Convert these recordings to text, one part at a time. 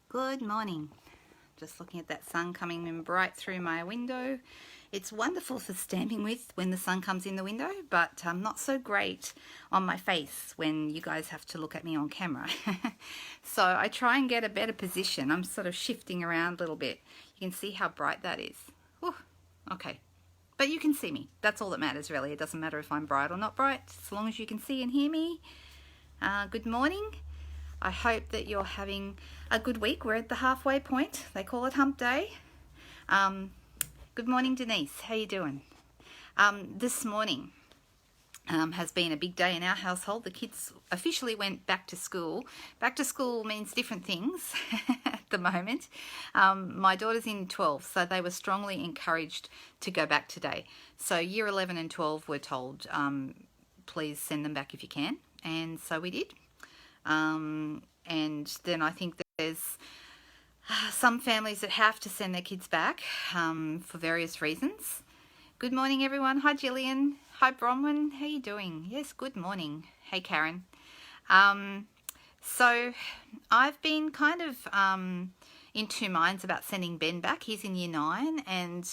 Good morning. Just looking at that sun coming in bright through my window. It's wonderful for standing with when the sun comes in the window, but not so great on my face when you guys have to look at me on camera. So I try and get a better position. I'm sort of shifting around a little bit. You can see how bright that is. Whew, okay. But you can see me. That's all that matters, really. It doesn't matter if I'm bright or not bright, as long as you can see and hear me. Good morning. I hope that you're having a good week. We're at the halfway point. They call it hump day. Good morning, Denise. How you doing? This morning has been a big day in our household. The kids officially went back to school. Back to school means different things at the moment. My daughter's in 12, so they were strongly encouraged to go back today. So year 11 and 12 were told, please send them back if you can. And so we did. And then I think that there's some families that have to send their kids back for various reasons. Good morning, everyone. Hi, Gillian. Hi, Bronwyn. How you doing? Yes, good morning. Hey, Karen. So I've been kind of in two minds about sending Ben back. He's in year 9, and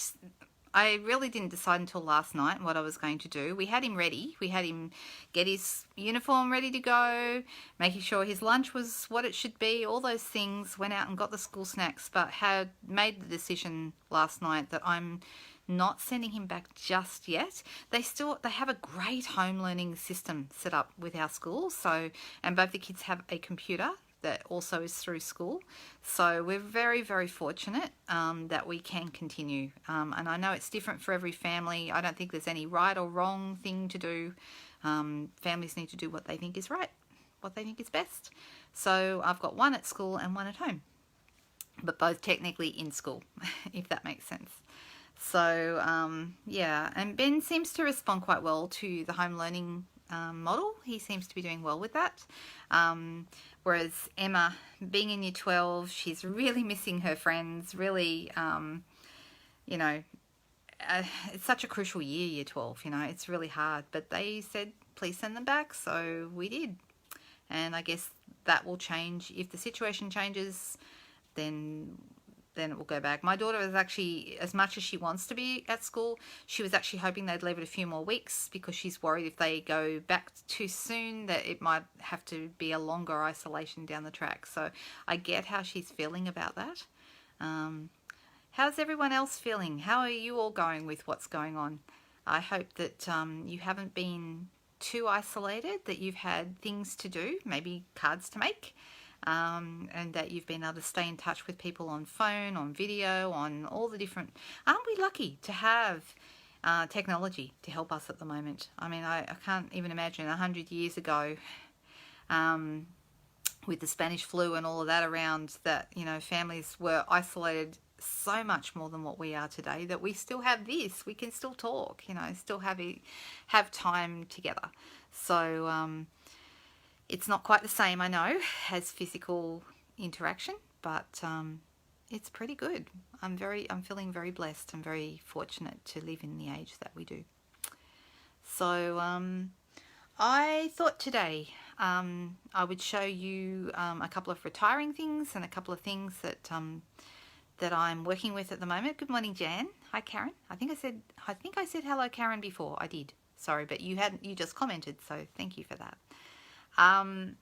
I really didn't decide until last night what I was going to do. We had him ready. We had him get his uniform ready to go, making sure his lunch was what it should be, all those things. Went out and got the school snacks, but had made the decision last night that I'm not sending him back just yet. They have a great home learning system set up with our school. So, and both the kids have a computer that also is through school. So we're very, very fortunate that we can continue. And I know it's different for every family. I don't think there's any right or wrong thing to do. Families need to do what they think is right, what they think is best. So I've got one at school and one at home, but both technically in school, if that makes sense. So yeah, and Ben seems to respond quite well to the home learning model. He seems to be doing well with that. Whereas Emma, being in year 12, she's really missing her friends, really, you know, it's such a crucial year, year 12, you know, it's really hard. But they said, please send them back, so we did. And I guess that will change. If the situation changes, then it will go back. My daughter is actually, as much as she wants to be at school, she was actually hoping they'd leave it a few more weeks because she's worried if they go back too soon that it might have to be a longer isolation down the track. So I get how she's feeling about that. How's everyone else feeling? How are you all going with what's going on? I hope that you haven't been too isolated, that you've had things to do, maybe cards to make. And that you've been able to stay in touch with people on phone, on video, on all the different... Aren't we lucky to have technology to help us at the moment? I mean, I can't even imagine 100 years ago with the Spanish flu and all of that around, that, you know, families were isolated so much more than what we are today, that we still have this. We can still talk, you know, still have time together. So... it's not quite the same, I know, as physical interaction, but it's pretty good. I'm feeling very blessed and very fortunate to live in the age that we do. So I thought today I would show you a couple of retiring things and a couple of things that I'm working with at the moment. Good morning, Jan. Hi, Karen. I think I said hello, Karen, before. I did. Sorry, but you just commented, so thank you for that. I'm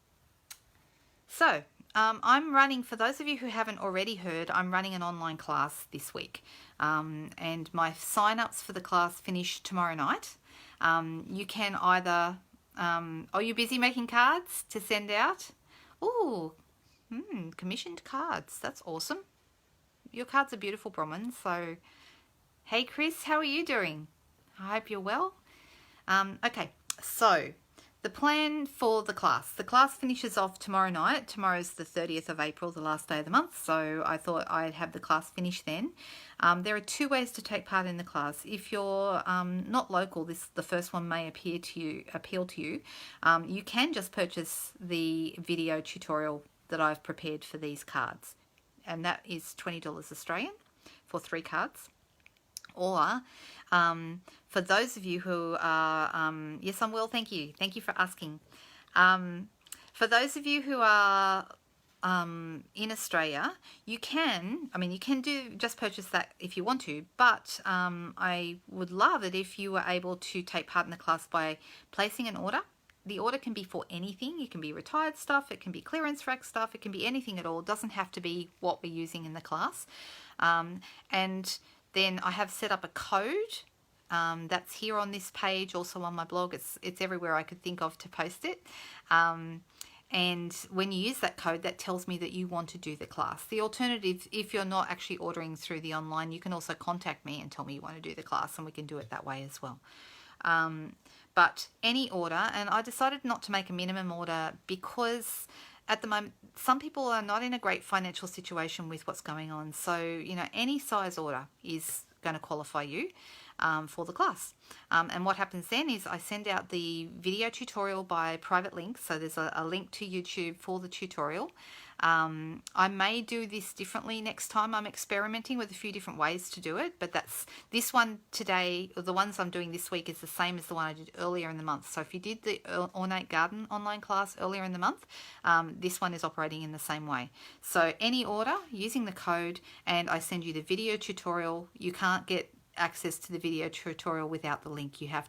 running, for those of you who haven't already heard, I'm running an online class this week. And my sign-ups for the class finish tomorrow night. You can either... are you busy making cards to send out? Ooh, commissioned cards. That's awesome. Your cards are beautiful, Bronwyn. So, hey, Chris, how are you doing? I hope you're well. Okay, so... the plan for the class finishes off tomorrow night. Tomorrow's the 30th of April, the last day of the month, so I thought I'd have the class finish then. There are two ways to take part in the class. If you're not local, the first one may appeal to you. You can just purchase the video tutorial that I've prepared for these cards, and that is $20 Australian for 3 cards. Or for those of you who are, yes, I'm well, thank you for asking. For those of you who are in Australia, you can do just purchase that if you want to, but I would love it if you were able to take part in the class by placing an order. The order can be for anything. It can be retired stuff, it can be clearance rack stuff, it can be anything at all. It doesn't have to be what we're using in the class. And then I have set up a code that's here on this page, also on my blog. It's everywhere I could think of to post it. And when you use that code, that tells me that you want to do the class. The alternative, if you're not actually ordering through the online, you can also contact me and tell me you want to do the class, and we can do it that way as well. But any order, and I decided not to make a minimum order because at the moment, some people are not in a great financial situation with what's going on. So, any size order is going to qualify you for the class. And what happens then is I send out the video tutorial by private link. So there's a link to YouTube for the tutorial. I may do this differently next time. I'm experimenting with a few different ways to do it, but this one today, or the ones I'm doing this week, is the same as the one I did earlier in the month. So if you did the Ornate Garden online class earlier in the month, this one is operating in the same way. So any order using the code, and I send you the video tutorial. You can't get access to the video tutorial without the link. I have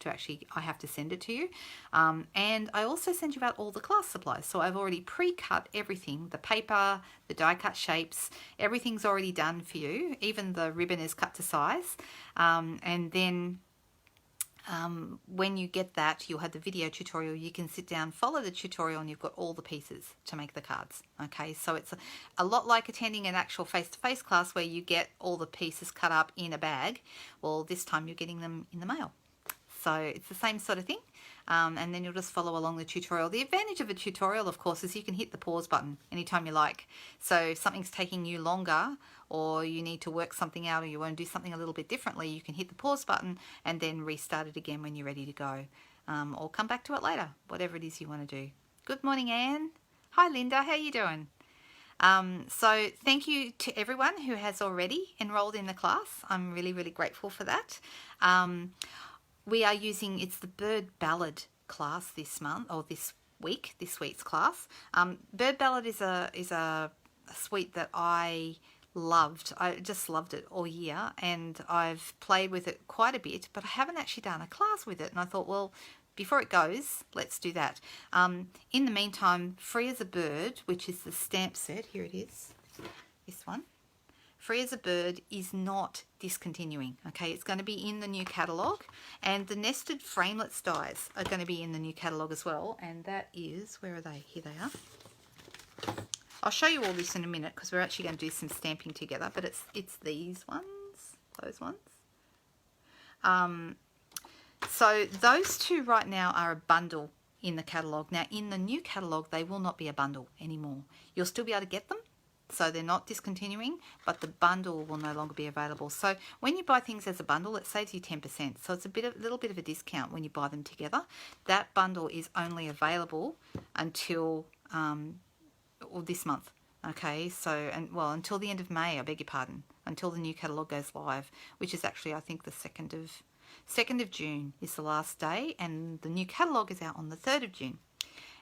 to send it to you. And I also send you out all the class supplies. So I've already pre-cut everything, the paper, the die cut shapes, everything's already done for you. Even the ribbon is cut to size. And then when you get that, you'll have the video tutorial. You can sit down, follow the tutorial, and you've got all the pieces to make the cards. Okay, so it's a lot like attending an actual face-to-face class where you get all the pieces cut up in a bag. Well, this time you're getting them in the mail. So it's the same sort of thing. And then you'll just follow along the tutorial. The advantage of a tutorial, of course, is you can hit the pause button anytime you like. So if something's taking you longer, or you need to work something out, or you want to do something a little bit differently, you can hit the pause button and then restart it again when you're ready to go. Or come back to it later, whatever it is you want to do. Good morning, Anne. Hi, Linda. How you doing? So thank you to everyone who has already enrolled in the class. I'm really, really grateful for that. We are using, it's the Bird Ballad class this month, or this week's class. Bird Ballad is a suite that I loved. I just loved it all year, and I've played with it quite a bit, but I haven't actually done a class with it. And I thought, well, before it goes, let's do that. In the meantime, Free as a Bird, which is the stamp set, here it is, this one. Free as a Bird is not discontinuing. Okay, it's going to be in the new catalogue, and the nested framelits dies are going to be in the new catalogue as well. And that is, where are they? Here they are. I'll show you all this in a minute because we're actually going to do some stamping together. But it's these ones, those ones. So those two right now are a bundle in the catalogue. Now in the new catalogue, they will not be a bundle anymore. You'll still be able to get them. So they're not discontinuing, but the bundle will no longer be available. So when you buy things as a bundle, it saves you 10%. So it's a little bit of a discount when you buy them together. That bundle is only available until this month. Okay, so until the end of May, I beg your pardon, until the new catalogue goes live, which is actually, I think, the 2nd of June is the last day, and the new catalogue is out on the 3rd of June.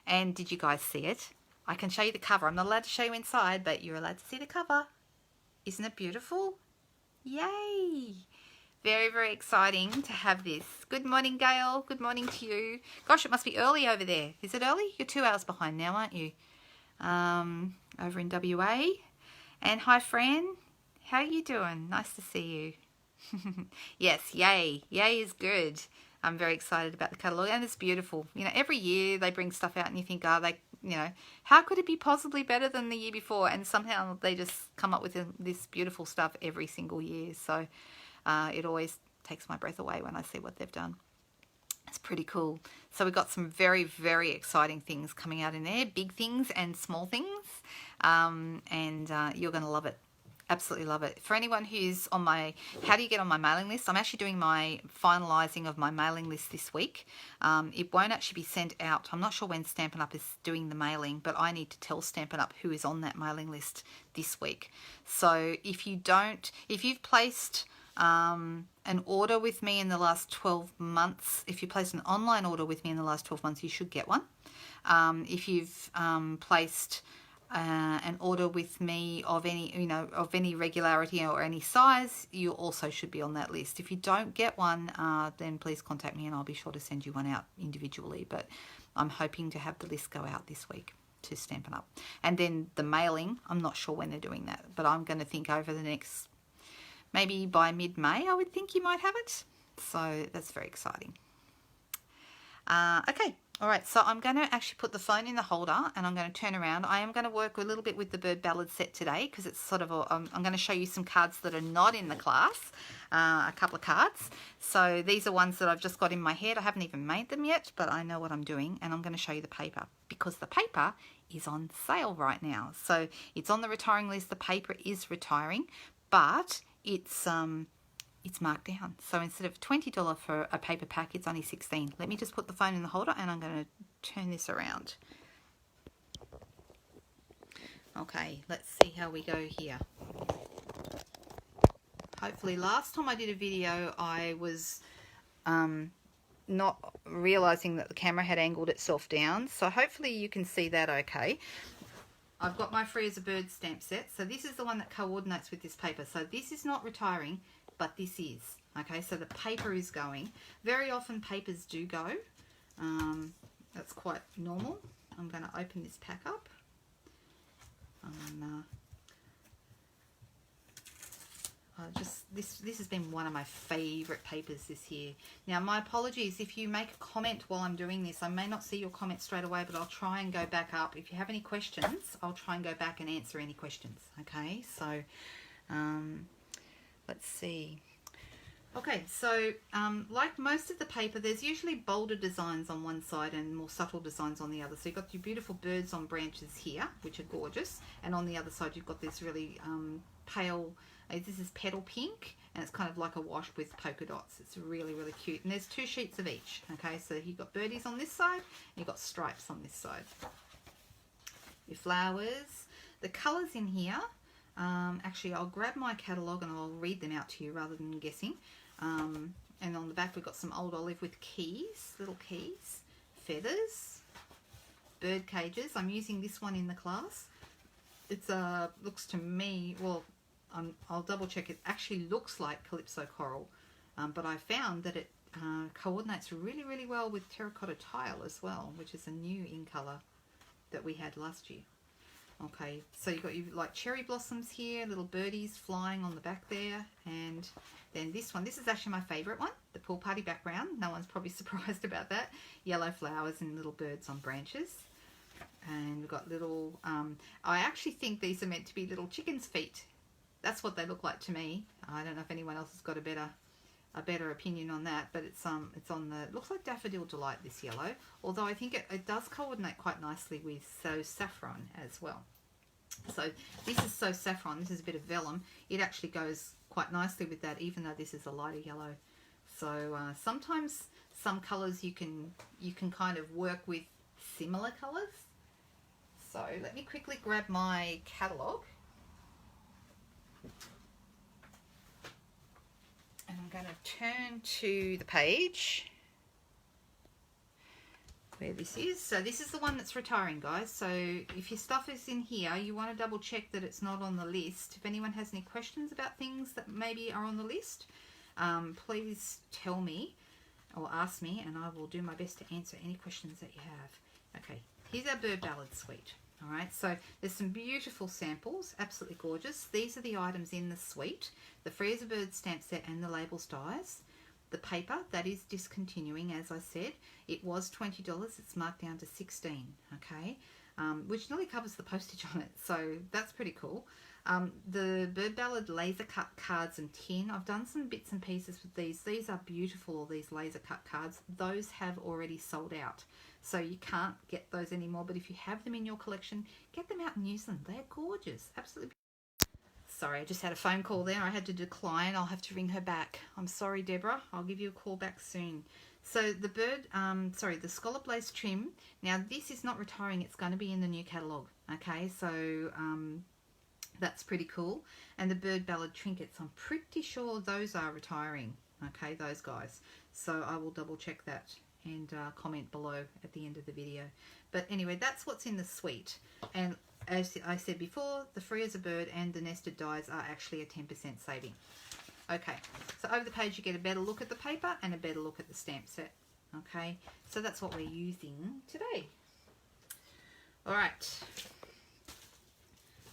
And did you guys see it? I can show you the cover. I'm not allowed to show you inside, but you're allowed to see the cover. Isn't it beautiful? Yay! Very, very exciting to have this. Good morning, Gail. Good morning to you. Gosh, it must be early over there. Is it early? You're 2 hours behind now, aren't you? Over in WA. And hi, Fran. How are you doing? Nice to see you. Yes, yay. Yay is good. I'm very excited about the catalogue, and it's beautiful. You know, every year they bring stuff out and you think, how could it be possibly better than the year before? And somehow they just come up with this beautiful stuff every single year. So it always takes my breath away when I see what they've done. It's pretty cool. So we've got some very, very exciting things coming out in there, big things and small things. And you're going to love it. Absolutely love it. For anyone who's on how do you get on my mailing list? I'm actually doing my finalising of my mailing list this week. It won't actually be sent out. I'm not sure when Stampin' Up! Is doing the mailing, but I need to tell Stampin' Up! Who is on that mailing list this week. So if you've placed an order with me in the last 12 months, if you placed an online order with me in the last 12 months, you should get one. If you've placed and order with me of any, of any regularity or any size, you also should be on that list. If you don't get one, then please contact me and I'll be sure to send you one out individually. But I'm hoping to have the list go out this week to Stampin' Up. And then the mailing, I'm not sure when they're doing that, but I'm going to think over the next, maybe by mid-May, I would think you might have it. So that's very exciting. Okay. All right, so I'm going to actually put the phone in the holder and I'm going to turn around. I am going to work a little bit with the Bird Ballad set today because it's sort of I'm going to show you some cards that are not in the class, a couple of cards. So these are ones that I've just got in my head. I haven't even made them yet, but I know what I'm doing, and I'm going to show you the paper because the paper is on sale right now. So it's on the retiring list. The paper is retiring, but it's marked down. So instead of $20 for a paper pack, it's only $16. Let me just put the phone in the holder and I'm going to turn this around. Okay, let's see how we go here. Hopefully last time I did a video, I was not realizing that the camera had angled itself down. So hopefully you can see that okay. I've got my Free as a Bird stamp set. So this is the one that coordinates with this paper. So this is not retiring, but this is. Okay, so the paper is going. Very often papers do go. That's quite normal. I'm going to open this pack up. This has been one of my favorite papers this year. Now, my apologies if you make a comment while I'm doing this. I may not see your comment straight away, but I'll try and go back up. If you have any questions, I'll try and go back and answer any questions. Okay, so let's see. Okay, so like most of the paper, there's usually bolder designs on one side and more subtle designs on the other. So you've got your beautiful birds on branches here, which are gorgeous. And on the other side, you've got this really pale, this is petal pink, and it's kind of like a wash with polka dots. It's really, really cute. And there's 2 sheets of each. Okay, so you've got birdies on this side, and you've got stripes on this side. Your flowers. The colours in here, actually, I'll grab my catalogue and I'll read them out to you rather than guessing. And on the back we've got some old olive with keys, little keys, feathers, bird cages. I'm using this one in the class. It's looks to me, well, I'll double check. It actually looks like Calypso Coral, but I found that it coordinates really, really well with Terracotta Tile as well, which is a new in colour that we had last year. Okay, so you've got like cherry blossoms here, little birdies flying on the back there, and then this one. This is actually my favourite one, the pool party background. No one's probably surprised about that. Yellow flowers and little birds on branches. And we've got little, I actually think these are meant to be little chicken's feet. That's what they look like to me. I don't know if anyone else has got a better opinion on that, but it's on the, it looks like Daffodil Delight, this yellow, although I think it does coordinate quite nicely with So Saffron as well. So this is So Saffron, this is a bit of vellum. It actually goes quite nicely with that, even though this is a lighter yellow. So sometimes some colours you can kind of work with similar colours. So let me quickly grab my catalogue. And I'm going to turn to the page where this is. So this is the one that's retiring, guys. So if your stuff is in here, you want to double check that it's not on the list. If anyone has any questions about things that maybe are on the list, please tell me or ask me, and I will do my best to answer any questions that you have. Okay, here's our Bird Ballad suite. All right, so there's some beautiful samples, absolutely gorgeous. These are the items in the suite, the Free as a Bird stamp set and the labels dies. The paper, that is discontinuing, as I said. It was $20, it's marked down to $16, okay? Which nearly covers the postage on it, so that's pretty cool. The Bird Ballad laser cut cards and tin, I've done some bits and pieces with these. These are beautiful, these laser cut cards. Those have already sold out, so you can't get those anymore, but if you have them in your collection, get them out and use them. They're gorgeous, absolutely. Sorry, I just had a phone call there. I had to decline. I'll have to ring her back. I'm sorry, Deborah. I'll give you a call back soon. So the bird, the scallop lace trim. Now this is not retiring. It's going to be in the new catalogue. Okay, so that's pretty cool. And the Bird Ballad trinkets, I'm pretty sure those are retiring. Okay, those guys. So I will double check that and comment below at the end of the video. But anyway, that's what's in the suite. And as I said before, the Free as a Bird and the nested dies are actually a 10% saving. Okay, so over the page you get a better look at the paper and a better look at the stamp set. Okay, so that's what we're using today. All right,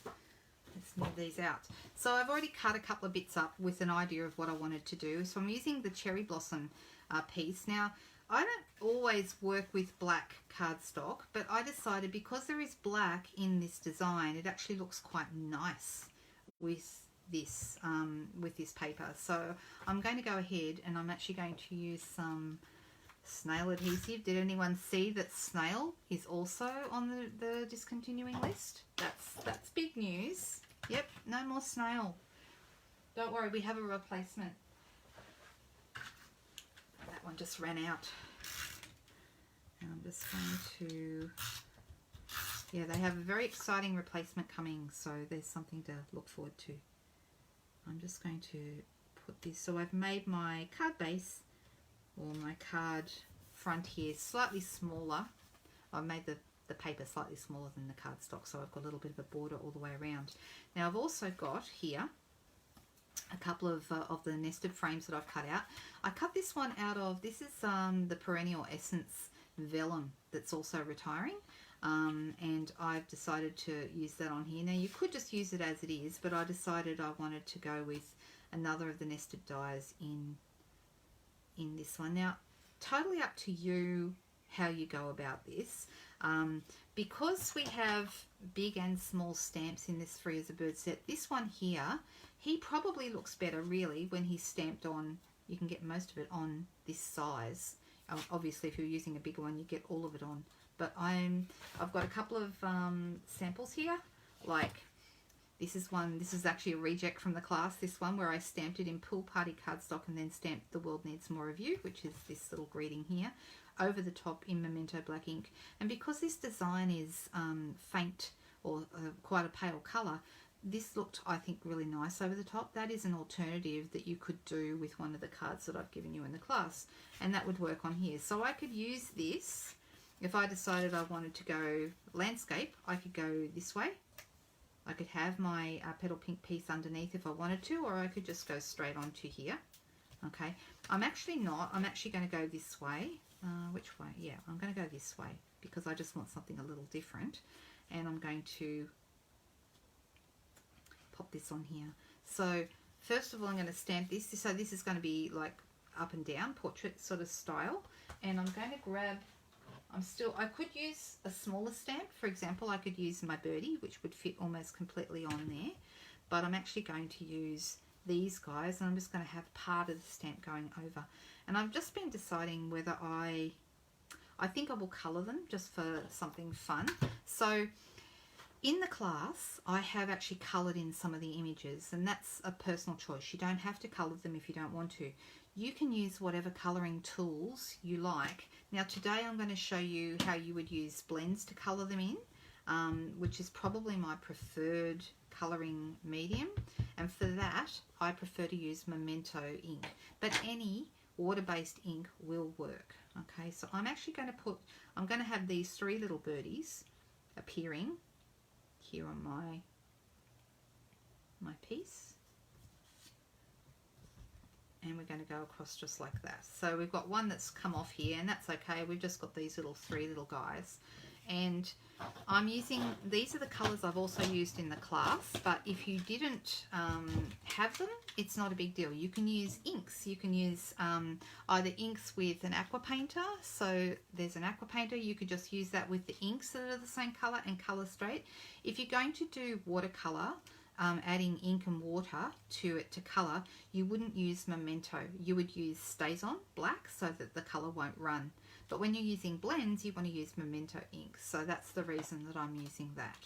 let's move these out. So I've already cut a couple of bits up with an idea of what I wanted to do. So I'm using the Cherry Blossom piece. Now, I don't always work with black cardstock, but I decided because there is black in this design, it actually looks quite nice with this paper. So I'm going to go ahead and I'm actually going to use some snail adhesive. Did anyone see that snail is also on the discontinuing list? That's big news. Yep, no more snail. Don't worry, we have a replacement. That one just ran out. And I'm just going to, yeah, they have a very exciting replacement coming, so there's something to look forward to. I'm just going to put this, so I've made my card base, or my card front here, slightly smaller. I've made the paper slightly smaller than the cardstock, so I've got a little bit of a border all the way around. Now I've also got here a couple of the nested frames that I've cut out. I cut this one out of, this is the Perennial Essence Vellum that's also retiring, and I've decided to use that on here. Now you could just use it as it is, but I decided I wanted to go with another of the nested dies in this one. Now, totally up to you how you go about this. Because we have big and small stamps in this Free as a Bird set, this one here, he probably looks better really when he's stamped on. You can get most of it on this size. Obviously if you're using a bigger one you get all of it on, but I've got a couple of samples here. Like this is actually a reject from the class, this one where I stamped it in Pool Party cardstock and then stamped The World Needs More of You, which is this little greeting here, over the top in Memento black ink. And because this design is faint or quite a pale colour, this looked, I think, really nice over the top. That is an alternative that you could do with one of the cards that I've given you in the class, and that would work on here. So I could use this, if I decided I wanted to go landscape, I could go this way. I could have my petal pink piece underneath if I wanted to, or I could just go straight onto here. Okay, I'm actually going to go this way. Which way? Yeah, I'm going to go this way because I just want something a little different, and I'm going to pop this on here. So first of all I'm going to stamp this. So this is going to be like up and down portrait sort of style, and I'm going to grab, I could use a smaller stamp. For example, I could use my birdie, which would fit almost completely on there, but I'm actually going to use these guys, and I'm just going to have part of the stamp going over. And I've just been deciding whether I think I will colour them just for something fun. So in the class, I have actually coloured in some of the images, and that's a personal choice. You don't have to colour them if you don't want to. You can use whatever colouring tools you like. Now today I'm going to show you how you would use blends to colour them in, which is probably my preferred colouring medium, and for that I prefer to use Memento ink, but any water-based ink will work. Okay, so I'm actually going to have these three little birdies appearing here on my piece, and we're going to go across just like that. So we've got one that's come off here, and that's okay. We've just got these three little guys, and I'm using, these are the colours I've also used in the class, but if you didn't have them, it's not a big deal. You can use inks. You can use either inks with an aqua painter. So there's an aqua painter. You could just use that with the inks that are the same colour and colour straight. If you're going to do watercolour, adding ink and water to it to colour, you wouldn't use Memento. You would use StazOn black so that the colour won't run. But when you're using blends, you want to use Memento ink. So that's the reason that I'm using that.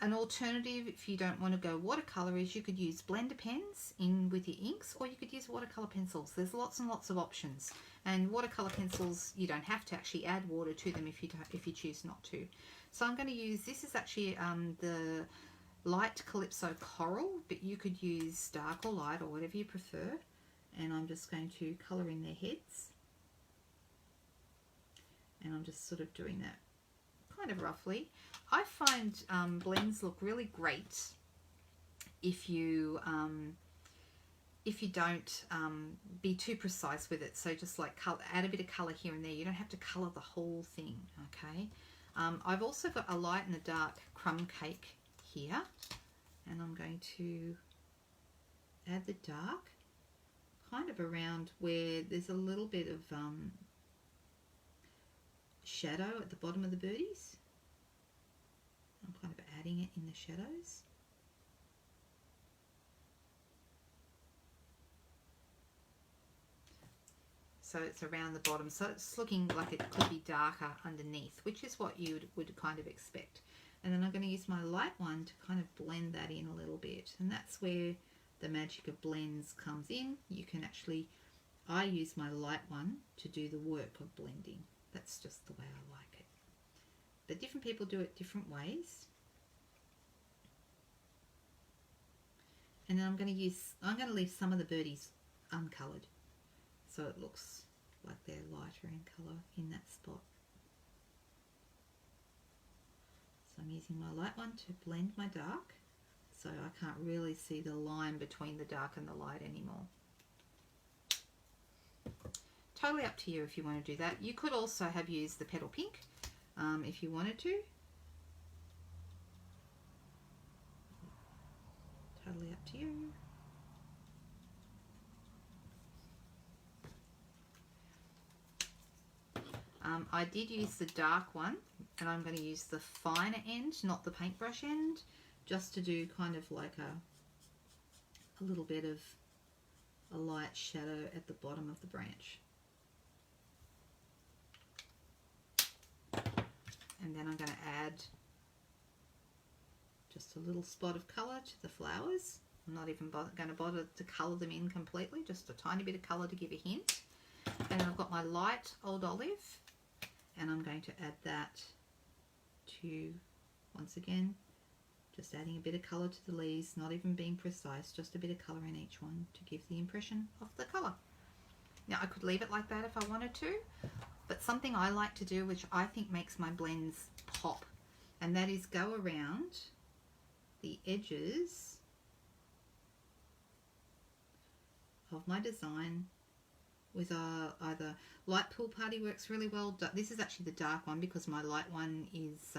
An alternative, if you don't want to go watercolour, is you could use blender pens in with your inks, or you could use watercolour pencils. There's lots and lots of options. And watercolour pencils, you don't have to actually add water to them if you choose not to. So I'm going to use, this is actually the light Calypso Coral, but you could use dark or light or whatever you prefer. And I'm just going to colour in their heads. And I'm just sort of doing that kind of roughly. I find blends look really great if you don't be too precise with it. So just like add a bit of colour here and there. You don't have to colour the whole thing, okay? I've also got a light and a dark crumb cake here, and I'm going to add the dark kind of around where there's a little bit of shadow at the bottom of the birdies. I'm kind of adding it in the shadows. So it's around the bottom, so it's looking like it could be darker underneath, which is what you would kind of expect. And then I'm going to use my light one to kind of blend that in a little bit, and that's where the magic of blends comes in. You can actually, I use my light one to do the work of blending. That's just the way I like it. But different people do it different ways. And then I'm going to leave some of the birdies uncoloured, so it looks like they're lighter in colour in that spot. So I'm using my light one to blend my dark, so I can't really see the line between the dark and the light anymore. Totally up to you if you want to do that. You could also have used the petal pink if you wanted to. Totally up to you. I did use the dark one, and I'm going to use the finer end, not the paintbrush end, just to do kind of like a little bit of a light shadow at the bottom of the branch. And then I'm going to add just a little spot of colour to the flowers. I'm not even going to bother to colour them in completely, just a tiny bit of colour to give a hint. And I've got my light old olive, and I'm going to add that to, once again, just adding a bit of colour to the leaves, not even being precise, just a bit of colour in each one to give the impression of the colour. Now I could leave it like that if I wanted to, but something I like to do, which I think makes my blends pop, and that is go around the edges of my design with either light pool party works really well. This is actually the dark one because my light one is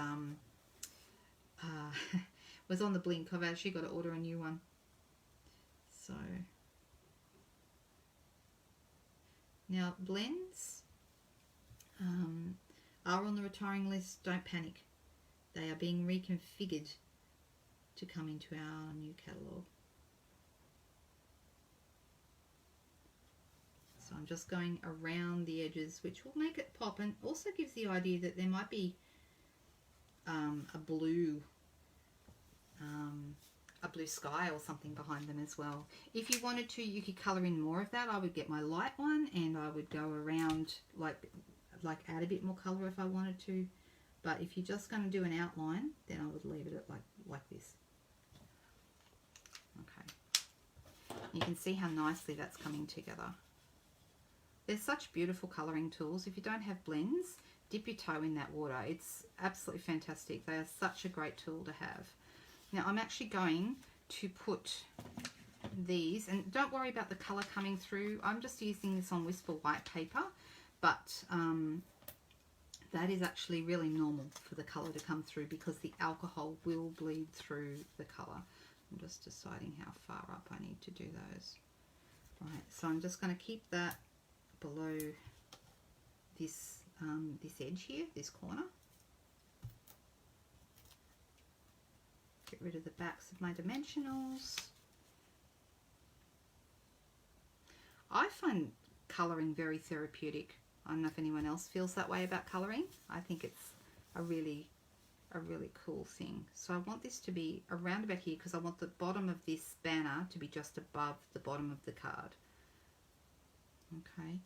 was on the blink. I've actually got to order a new one. So now blends are on the retiring list. Don't panic. They are being reconfigured to come into our new catalogue. So I'm just going around the edges, which will make it pop and also gives the idea that there might be a blue sky or something behind them as well. If you wanted to, you could colour in more of that. I would get my light one and I would go around like add a bit more colour if I wanted to. But if you're just going to do an outline, then I would leave it at like this. Okay. You can see how nicely that's coming together. They're such beautiful colouring tools. If you don't have blends, dip your toe in that water. It's absolutely fantastic. They are such a great tool to have. Now I'm actually going to put these, and don't worry about the colour coming through. I'm just using this on Whisper white paper, but that is actually really normal for the colour to come through because the alcohol will bleed through the colour. I'm just deciding how far up I need to do those. Right, so I'm just going to keep that below this this edge here, this corner. Get rid of the backs of my dimensionals. I find colouring very therapeutic. I don't know if anyone else feels that way about colouring. I think it's a really cool thing. So I want this to be around about here because I want the bottom of this banner to be just above the bottom of the card. Okay,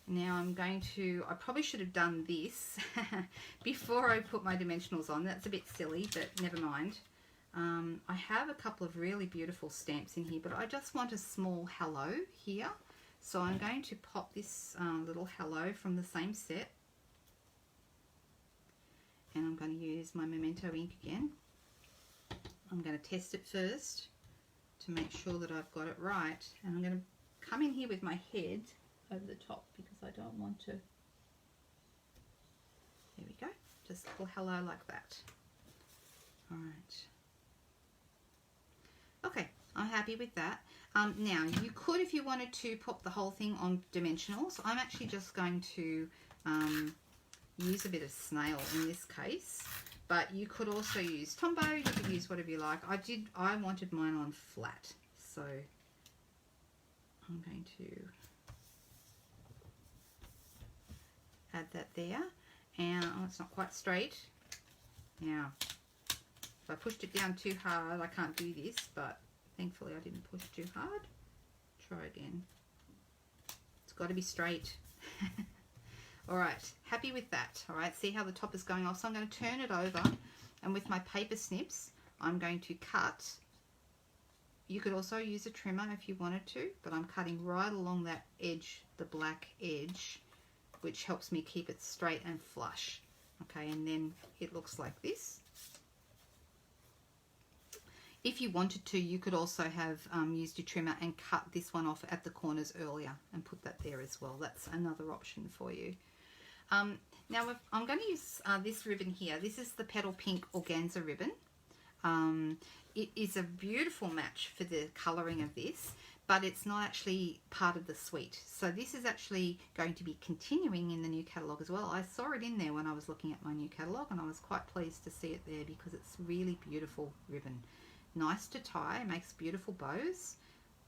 now I'm going to, I probably should have done this before I put my dimensionals on. That's a bit silly, but never mind. I have a couple of really beautiful stamps in here, but I just want a small hello here. So I'm going to pop this little hello from the same set. and I'm going to use my Memento ink again. I'm going to test it first to make sure that I've got it right, and I'm going to come in here with my head over the top because I don't want to. There we go, just a little hello like that. All right. Okay, I'm happy with that. Now, you could, if you wanted to, pop the whole thing on dimensionals. I'm actually just going to use a bit of snail in this case, but you could also use Tombow. You could use whatever you like. I wanted mine on flat, so I'm going to add that there. And oh, it's not quite straight. Now, if I pushed it down too hard, I can't do this, but thankfully I didn't push too hard. Try again. It's got to be straight. All right, happy with that. All right, see how the top is going off. So I'm going to turn it over, and with my paper snips, I'm going to cut. You could also use a trimmer if you wanted to, but I'm cutting right along that edge, the black edge, which helps me keep it straight and flush. Okay, and then it looks like this. If you wanted to, you could also have used your trimmer and cut this one off at the corners earlier and put that there as well. That's another option for you. Now I'm going to use this ribbon here. This is the Petal Pink Organza ribbon. It is a beautiful match for the colouring of this, but it's not actually part of the suite. So this is actually going to be continuing in the new catalogue as well. I saw it in there when I was looking at my new catalogue, and I was quite pleased to see it there because it's really beautiful ribbon. Nice to tie, makes beautiful bows.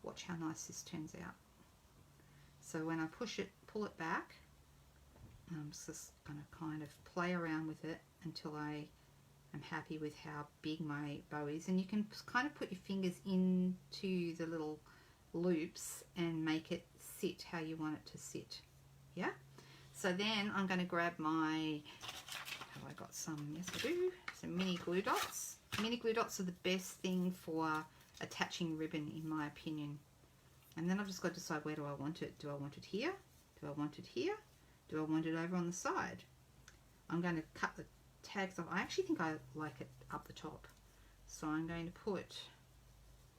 Watch how nice this turns out. So when I pull it back, I'm just going to kind of play around with it until I am happy with how big my bow is. And you can kind of put your fingers into the little loops and make it sit how you want it to sit. Yeah? So then I'm going to grab my, have I got some? Yes I do. Some mini glue dots. Mini glue dots are the best thing for attaching ribbon in my opinion. And then I've just got to decide, where do I want it? Do I want it here? Do I want it here? Do I want it over on the side? I'm going to cut the tags off. I actually think I like it up the top. So I'm going to put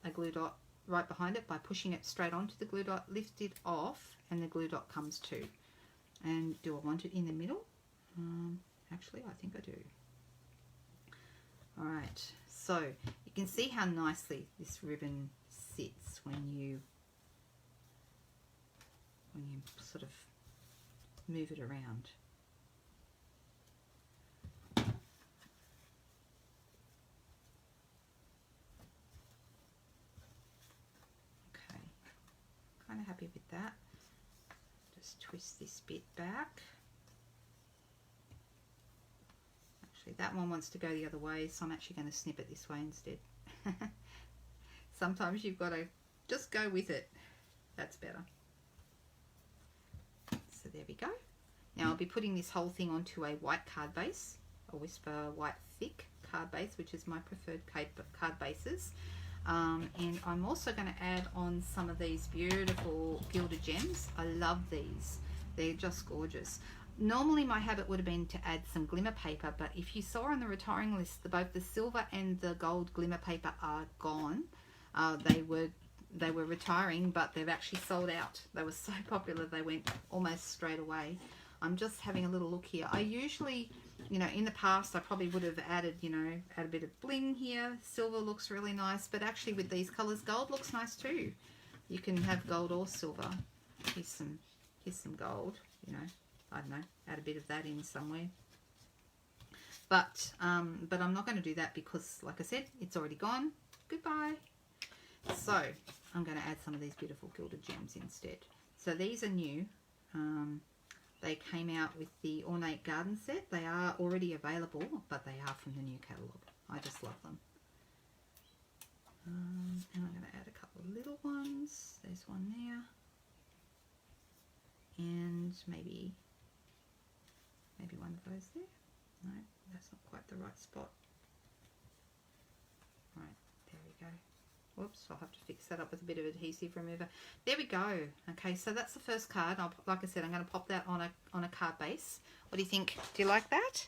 a glue dot right behind it by pushing it straight onto the glue dot, lift it off, and the glue dot comes too. And do I want it in the middle? Actually, I think I do. Alright, so you can see how nicely this ribbon sits when you sort of move it around. Okay, kind of happy with that. Just twist this bit back. That one wants to go the other way, so I'm actually going to snip it this way instead. Sometimes you've got to just go with it. That's better. So there we go. Now I'll be putting this whole thing onto a white card base, a Whisper White Thick card base, which is my preferred card bases. And I'm also going to add on some of these beautiful gilded gems. I love these. They're just gorgeous. Normally my habit would have been to add some glimmer paper, but if you saw on the retiring list, both the silver and the gold glimmer paper are gone. They were retiring, but they've actually sold out. They were so popular they went almost straight away. I'm just having a little look here. I usually, you know, in the past I probably would have added, you know, add a bit of bling here. Silver looks really nice, but actually with these colours, gold looks nice too. You can have gold or silver. Here's some gold, you know. I don't know, add a bit of that in somewhere. But I'm not going to do that because, like I said, it's already gone. Goodbye. So I'm going to add some of these beautiful gilded gems instead. So these are new. They came out with the Ornate Garden set. They are already available, but they are from the new catalogue. I just love them. And I'm going to add a couple of little ones. There's one there. And maybe one of those there. No, that's not quite the right spot. Right, there we go. Whoops, I'll have to fix that up with a bit of adhesive remover. There we go. Okay, so that's the first card. Like I said, I'm going to pop that on a card base. What do you think? Do you like that?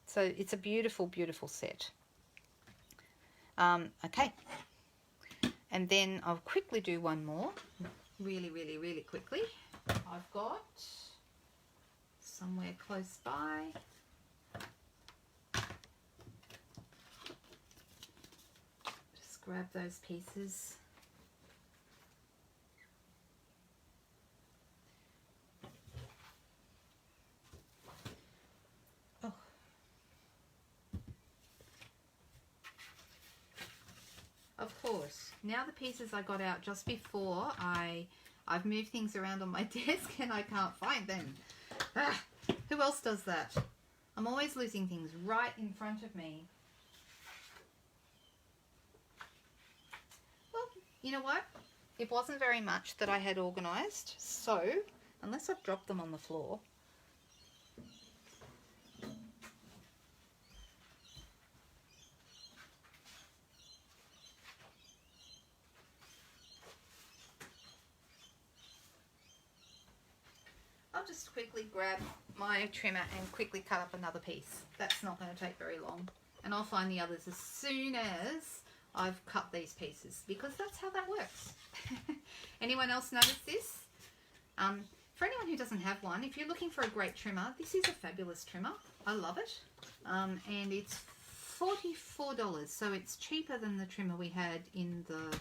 So it's a beautiful, beautiful set. Okay. And then I'll quickly do one more. Really, really, really quickly. I've got somewhere close by. Just grab those pieces. Oh. Of course. Now the pieces I got out just before I've moved things around on my desk and I can't find them. Ah, who else does that? I'm always losing things right in front of me. Well, you know what? It wasn't very much that I had organised, so unless I've dropped them on the floor. I'll just quickly grab my trimmer and quickly cut up another piece. That's not going to take very long. And I'll find the others as soon as I've cut these pieces, because that's how that works. Anyone else notice this? For anyone who doesn't have one, if you're looking for a great trimmer, this is a fabulous trimmer. I love it. And it's $44, so it's cheaper than the trimmer we had in the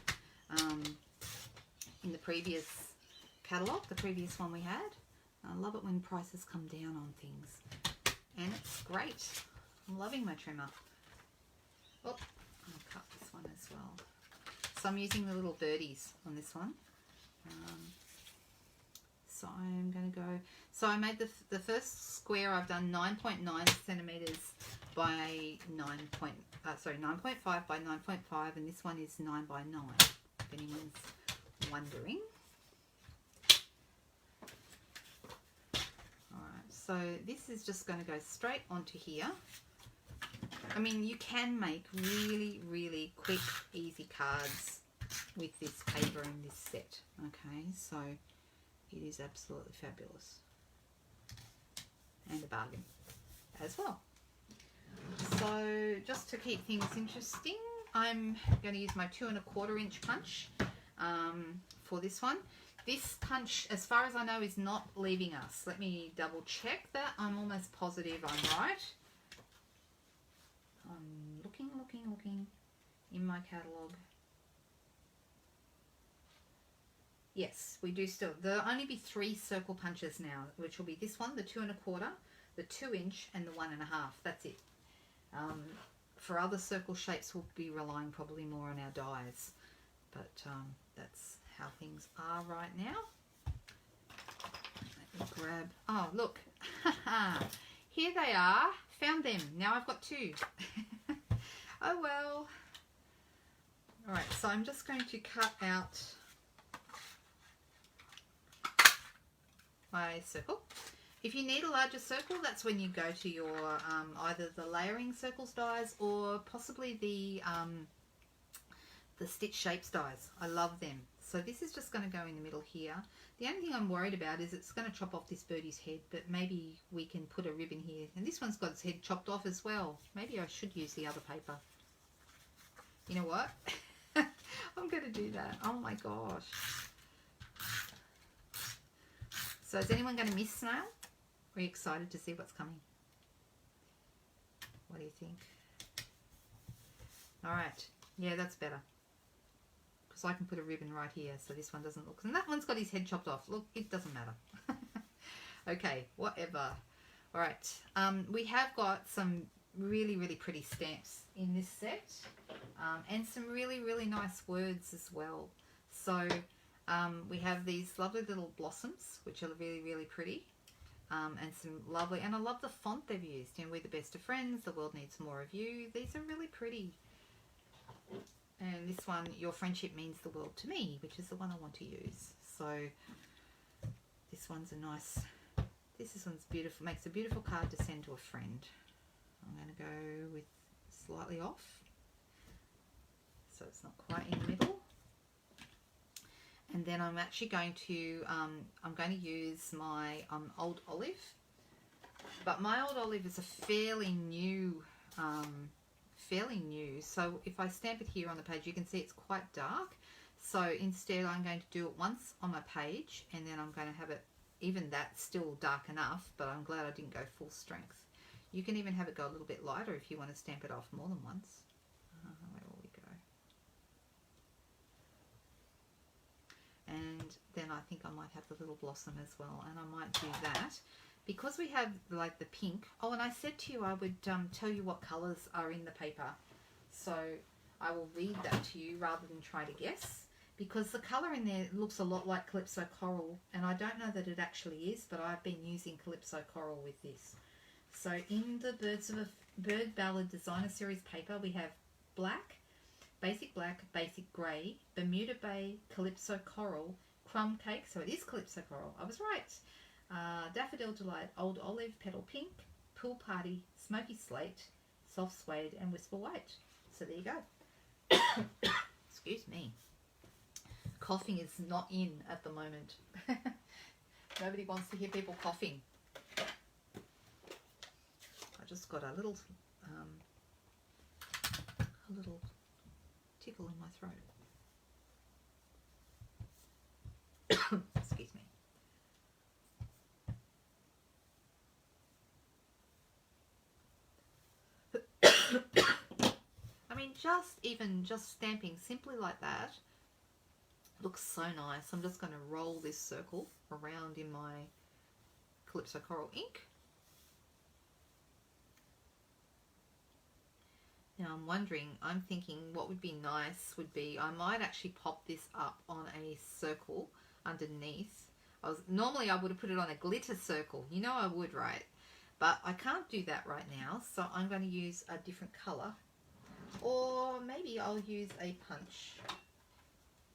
previous catalogue, the previous one we had. I love it when prices come down on things. And it's great. I'm loving my trimmer. Oh, I'll cut this one as well. So I'm using the little birdies on this one. So I'm going to go... So I made the first square, I've done 9.9 centimetres by 9.5 by 9.5, and this one is 9 by 9, if anyone's wondering. So this is just going to go straight onto here. I mean, you can make really, really quick, easy cards with this paper and this set. Okay, so it is absolutely fabulous. And a bargain as well. So just to keep things interesting, I'm going to use my 2 1/4 inch punch for this one. This punch, as far as I know, is not leaving us. Let me double check that. I'm almost positive I'm right. I'm looking in my catalogue. Yes, we do still. There'll only be 3 circle punches now, which will be this one, the 2 1/4, the 2 inch, and the 1 1/2. That's it. For other circle shapes, we'll be relying probably more on our dies. But that's how things are right now. Let me grab... Oh, look. Here they are. Found them. Now I've got 2. Oh, well. All right, so I'm just going to cut out my circle. If you need a larger circle, that's when you go to your either the layering circles dies or possibly the stitch shapes dies. I love them. So this is just going to go in the middle here. The only thing I'm worried about is it's going to chop off this birdie's head, but maybe we can put a ribbon here. And this one's got its head chopped off as well. Maybe I should use the other paper. You know what? I'm going to do that. Oh my gosh. So is anyone going to miss Snail? Are you excited to see what's coming? What do you think? All right. Yeah, that's better. So I can put a ribbon right here so this one doesn't look... And that one's got his head chopped off. Look, it doesn't matter. Okay, whatever. All right. We have got some really, really pretty stamps in this set. And some really, really nice words as well. So we have these lovely little blossoms, which are really, really pretty. And some lovely... And I love the font they've used. You know, we're the best of friends. The world needs more of you. These are really pretty. And this one, your friendship means the world to me, which is the one I want to use. So this one's a nice, this one's beautiful, makes a beautiful card to send to a friend. I'm going to go with slightly off, so it's not quite in the middle. And then I'm actually going to, I'm going to use my Old Olive But my old olive is a fairly new, so if I stamp it here on the page, you can see it's quite dark. So instead I'm going to do it once on my page, and then I'm going to have it, even that still dark enough, but I'm glad I didn't go full strength. You can even have it go a little bit lighter if you want to stamp it off more than once. Where will we go? And then I think I might have the little blossom as well, and I might do that. Because we have like the pink, oh, and I said to you I would tell you what colours are in the paper. So I will read that to you rather than try to guess. Because the colour in there looks a lot like Calypso Coral, and I don't know that it actually is, but I've been using Calypso Coral with this. So in the Bird Ballad Designer Series paper, we have black, basic grey, Bermuda Bay, Calypso Coral, Crumb Cake, so it is Calypso Coral, I was right, Daffodil Delight, Old Olive, Petal Pink, Pool Party, Smoky Slate, Soft Suede, and Whisper White. So there you go. Excuse me. Coughing is not in at the moment. Nobody wants to hear people coughing. I just got a little tickle in my throat. Excuse me. I mean, just stamping simply like that looks so nice. I'm just going to roll this circle around in my Calypso Coral ink. Now I'm thinking what would be nice would be, I might actually pop this up on a circle underneath. Normally I would have put it on a glitter circle. You know I would, right? But I can't do that right now, so I'm going to use a different colour. Or maybe I'll use a punch.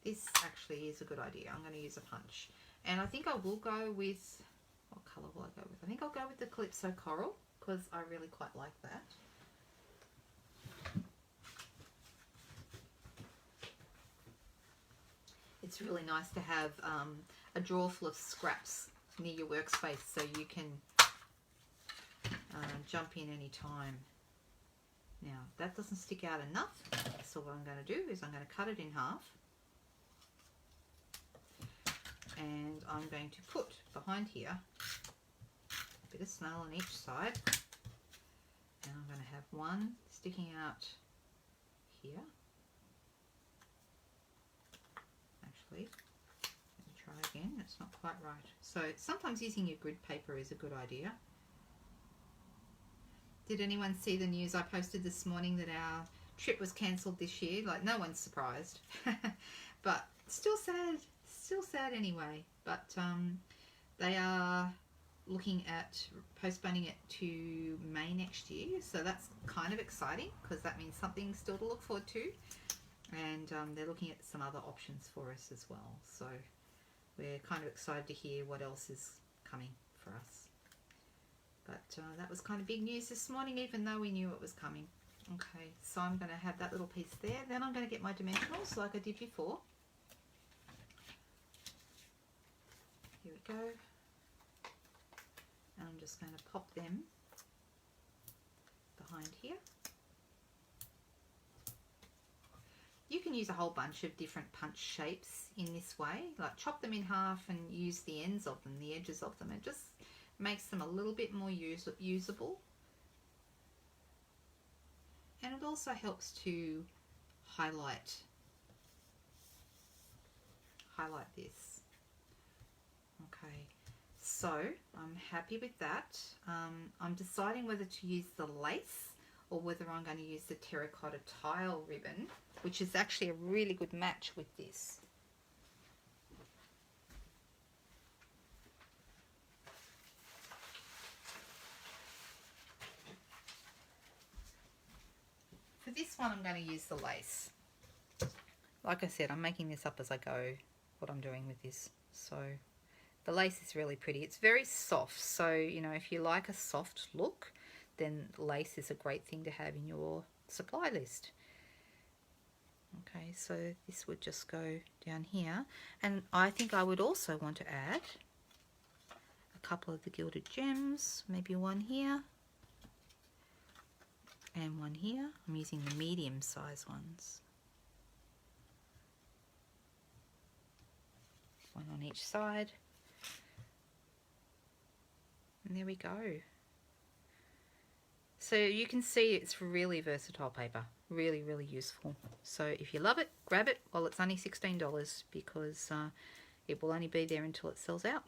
This actually is a good idea. I'm going to use a punch. And I think I will go with, what colour will I go with? I think I'll go with the Calypso Coral, because I really quite like that. It's really nice to have a drawer full of scraps near your workspace so you can jump in any time. Now, that doesn't stick out enough, so what I'm going to do is I'm going to cut it in half. And I'm going to put behind here a bit of snail on each side. And I'm going to have one sticking out here. Actually, let me try again. That's not quite right. So sometimes using your grid paper is a good idea. Did anyone see the news I posted this morning that our trip was cancelled this year? Like, no one's surprised. But still sad. Still sad anyway. But they are looking at postponing it to May next year. So that's kind of exciting, because that means something still to look forward to. And they're looking at some other options for us as well. So we're kind of excited to hear what else is coming for us. But that was kind of big news this morning, even though we knew it was coming. Okay, so I'm going to have that little piece there. Then I'm going to get my dimensionals like I did before. Here we go. And I'm just going to pop them behind here. You can use a whole bunch of different punch shapes in this way, like chop them in half and use the ends of them, the edges of them. It just makes them a little bit more usable. And it also helps to highlight this. Okay, so I'm happy with that. I'm deciding whether to use the lace or whether I'm going to use the terracotta tile ribbon, which is actually a really good match with this. For this one, I'm going to use the lace. Like I said, I'm making this up as I go, what I'm doing with this. So the lace is really pretty. It's very soft, so you know, if you like a soft look, then lace is a great thing to have in your supply list. Okay, so this would just go down here, and I think I would also want to add a couple of the gilded gems, maybe one here and one here. I'm using the medium size ones. One on each side. And there we go. So you can see it's really versatile paper. Really, really useful. So if you love it, grab it while it's only $16 because it will only be there until it sells out.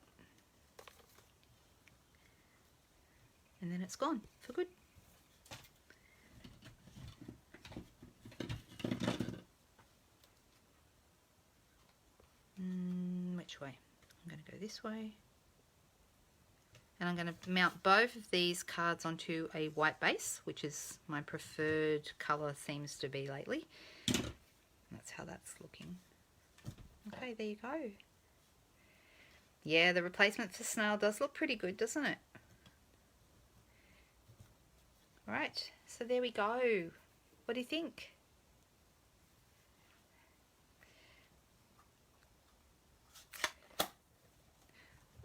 And then it's gone for good. Which way? I'm going to go this way. And I'm going to mount both of these cards onto a white base, which is my preferred colour seems to be lately. That's how that's looking. Okay, there you go. Yeah, the replacement for snail does look pretty good, doesn't it? Alright, so there we go. What do you think?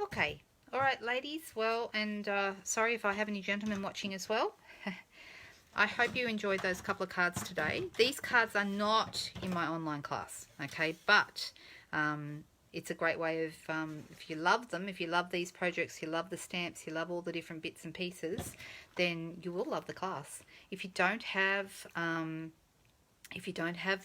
Okay, alright ladies, well, and sorry if I have any gentlemen watching as well. I hope you enjoyed those couple of cards today. These cards are not in my online class, okay, but it's a great way of, if you love them, if you love these projects, you love the stamps, you love all the different bits and pieces, then you will love the class. If you don't have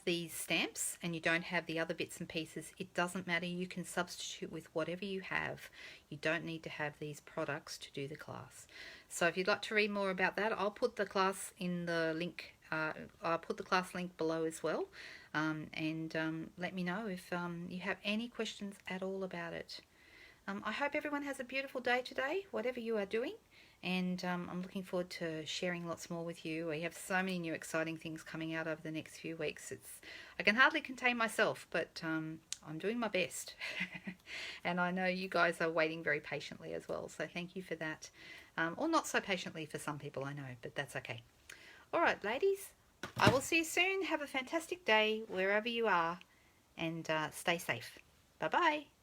these stamps and you don't have the other bits and pieces, it doesn't matter. You can substitute with whatever you have. You don't need to have these products to do the class. So if you'd like to read more about that, I'll put the class in the link. I'll put the class link below as well. Let me know if you have any questions at all about it. I hope everyone has a beautiful day today, whatever you are doing. And I'm looking forward to sharing lots more with you. We have so many new exciting things coming out over the next few weeks. I can hardly contain myself, but I'm doing my best. And I know you guys are waiting very patiently as well, so thank you for that. Or not so patiently for some people, I know, but that's okay. All right, ladies, I will see you soon. Have a fantastic day wherever you are, and stay safe. Bye-bye.